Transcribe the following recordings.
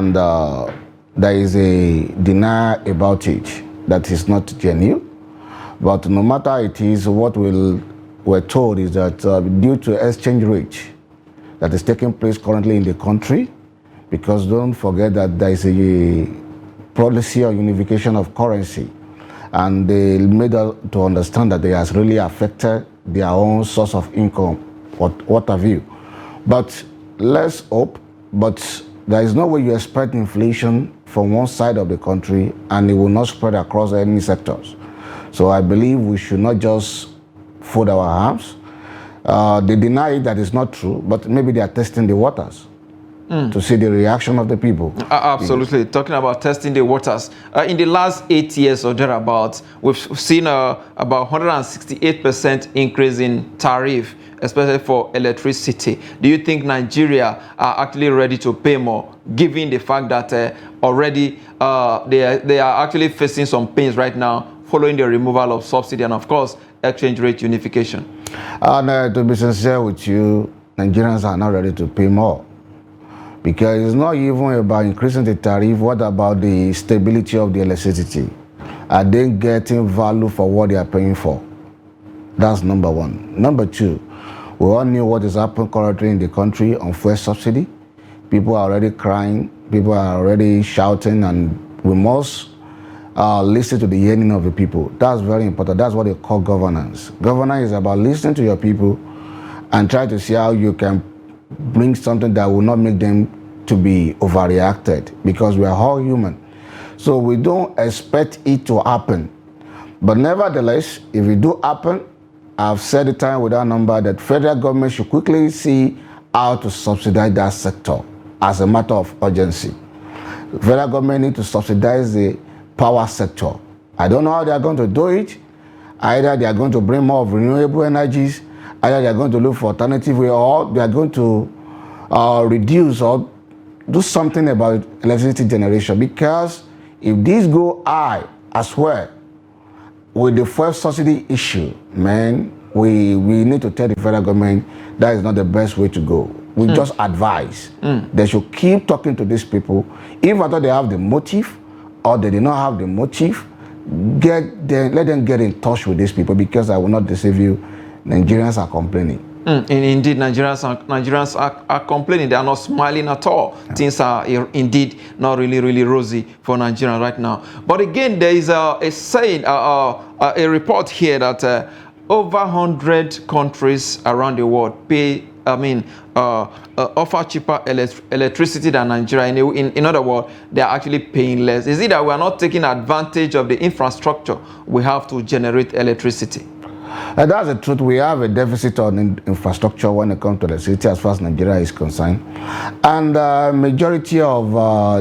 and there is a denial about it that is not genuine. But no matter it is, what we're told is that due to exchange rate that is taking place currently in the country, because don't forget that there is a policy of unification of currency, and they made us to understand that they has really affected their own source of income, what have you. But let's hope, but there is no way you expect inflation from one side of the country and it will not spread across any sectors. So I believe we should not just fold our arms. They deny that it's not true, but maybe they are testing the waters to see the reaction of the people. Absolutely. Talking about testing the waters. In the last 8 years or thereabouts, we've seen about 168% increase in tariff, especially for electricity. Do you think Nigeria are actually ready to pay more, given the fact that already they are actually facing some pains right now following the removal of subsidy and, of course, exchange rate unification? To be sincere with you, Nigerians are not ready to pay more. Because it's not even about increasing the tariff. What about the stability of the electricity? Are they getting value for what they are paying for? That's number one. Number two, we all knew what is happening currently in the country on fuel subsidy. People are already crying. People are already shouting, and we must listen to the yearning of the people. That's very important. That's what they call governance. Governance is about listening to your people and try to see how you can bring something that will not make them to be overreacted, because we are all human. So we don't expect it to happen. But nevertheless, if it do happen, I've said it time without number that federal government should quickly see how to subsidize that sector as a matter of urgency. The federal government need to subsidize the power sector. I don't know how they are going to do it. Either they are going to bring more of renewable energies, either they are going to look for alternative way, or they are going to reduce or do something about electricity generation. Because if these go high as well with the fuel subsidy issue, man, we need to tell the federal government that is not the best way to go. We just advise they should keep talking to these people. If I thought they have the motive or they did not have the motive, let them get in touch with these people, because I will not deceive you, Nigerians are complaining. Indeed, Nigerians are complaining. They are not smiling at all. Yeah. Things are indeed not really rosy for Nigeria right now. But again, there is a saying, a report here that over 100 countries around the world offer cheaper electricity than Nigeria. In other words, they are actually paying less. Is it that we are not taking advantage of the infrastructure we have to generate electricity? That's the truth. We have a deficit on infrastructure when it comes to the city as far as Nigeria is concerned. And majority of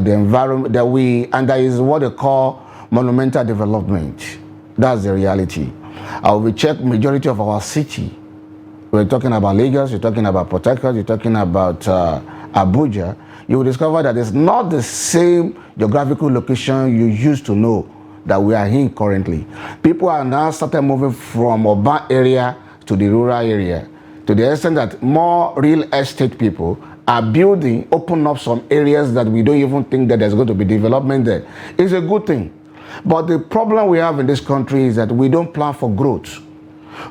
the environment and there is what they call monumental development. That's the reality. We check majority of our city. We're talking about Lagos, you're talking about Port Harcourt, you're talking about Abuja. You will discover that it's not the same geographical location you used to know that we are in currently. People are now started moving from urban area to the rural area, to the extent that more real estate people are open up some areas that we don't even think that there's going to be development there. It's a good thing. But the problem we have in this country is that we don't plan for growth.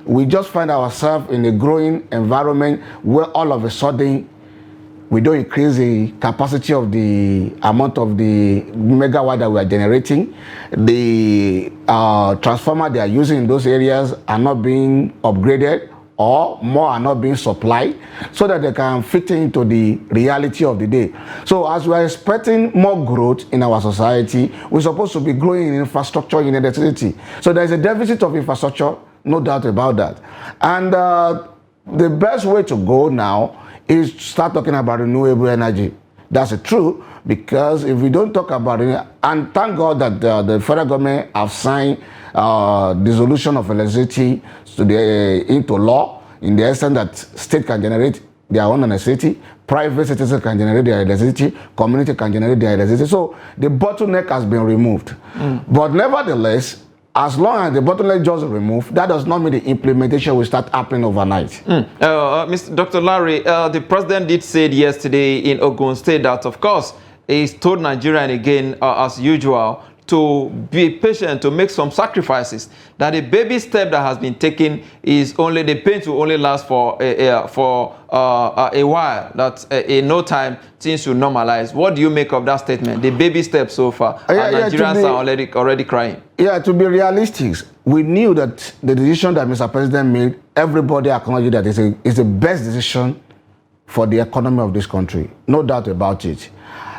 We just find ourselves in a growing environment where all of a sudden we don't increase the capacity of the amount of the megawatt that we are generating. The transformer they are using in those areas are not being upgraded, or more are not being supplied, so that they can fit into the reality of the day. So as we are expecting more growth in our society, we're supposed to be growing in infrastructure, in electricity. So there's a deficit of infrastructure, no doubt about that. And the best way to go now is to start talking about renewable energy. That's true, because if we don't talk about it, and thank God that the federal government have signed dissolution of electricity into law, in the extent that state can generate their own electricity, private citizens can generate their electricity, community can generate their electricity. So the bottleneck has been removed. But nevertheless, as long as the bottleneck just removed, that does not mean the implementation will start happening overnight. Dr. Larry, the president did say yesterday in Ogun State that, of course, he's told Nigerian again, as usual, to be patient, to make some sacrifices. That the baby step that has been taken is only, the pain will only last for a while. That in no time things will normalize. What do you make of that statement? The baby step so far, and Nigerians are already crying. Yeah, to be realistic, we knew that the decision that Mr. President made, everybody acknowledged that it's the best decision for the economy of this country. No doubt about it.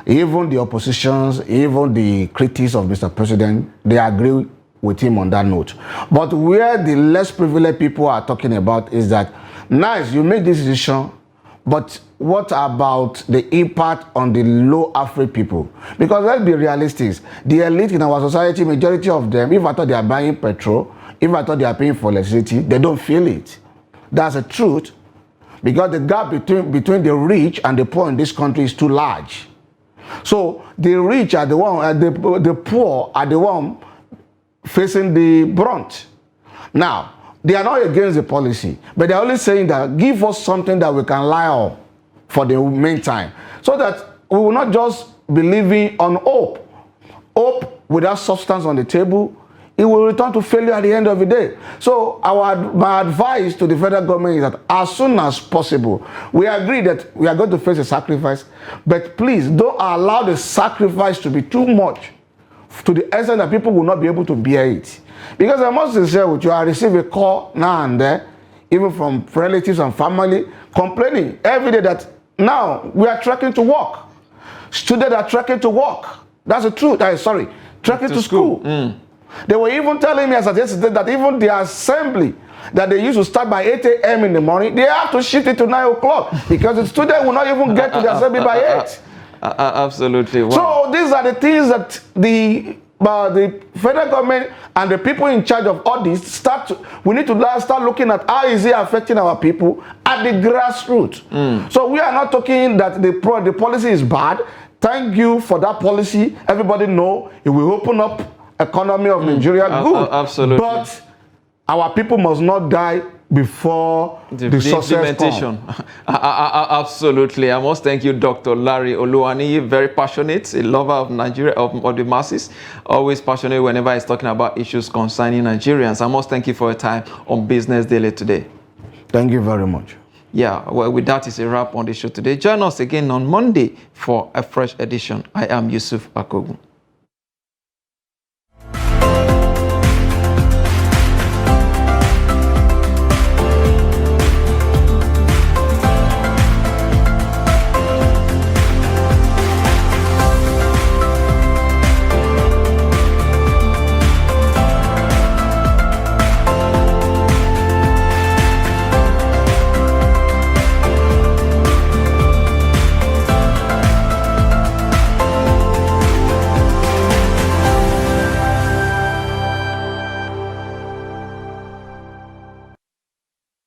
Even the oppositions, even the critics of Mr. President, they agree with him on that note. But where the less privileged people are talking about is that, nice, you made this decision, but what about the impact on the low affluent people? Because let's be realistic, the elite in our society, majority of them, if I thought they are buying petrol, if I thought they are paying for electricity, they don't feel it. That's the truth. Because the gap between the rich and the poor in this country is too large. So the rich are the one, the poor are the one facing the brunt. Now, they are not against the policy, but they're only saying that give us something that we can rely on for the meantime, so that we will not just be living on hope. Hope without substance on the table, it will return to failure at the end of the day. So my advice to the federal government is that as soon as possible, we agree that we are going to face a sacrifice, but please don't allow the sacrifice to be too much to the extent that people will not be able to bear it. Because I must say with you, I receive a call now and then, even from relatives and family, complaining every day that now we are trekking to work. Students are trekking to work. That's the truth. Trekking to school. They were even telling me as of yesterday that even the assembly that they used to start by 8 a.m. in the morning, they have to shift it to 9 o'clock because the student will not even get to the assembly by 8. Absolutely. Wow. So these are the things that the federal government and the people in charge of all this we need to start looking at how is it affecting our people at the grassroots. So we are not talking that the policy is bad. Thank you for that policy. Everybody know it will open up economy of Nigeria, good. Absolutely. But our people must not die before the implementation. Absolutely. I must thank you, Dr. Larry Oluwaniyi, very passionate, a lover of Nigeria, of the masses, always passionate whenever he's talking about issues concerning Nigerians. I must thank you for your time on Business Daily today. Thank you very much. Yeah, well, with that is a wrap on the show today. Join us again on Monday for a fresh edition. I am Yusuf Akogu.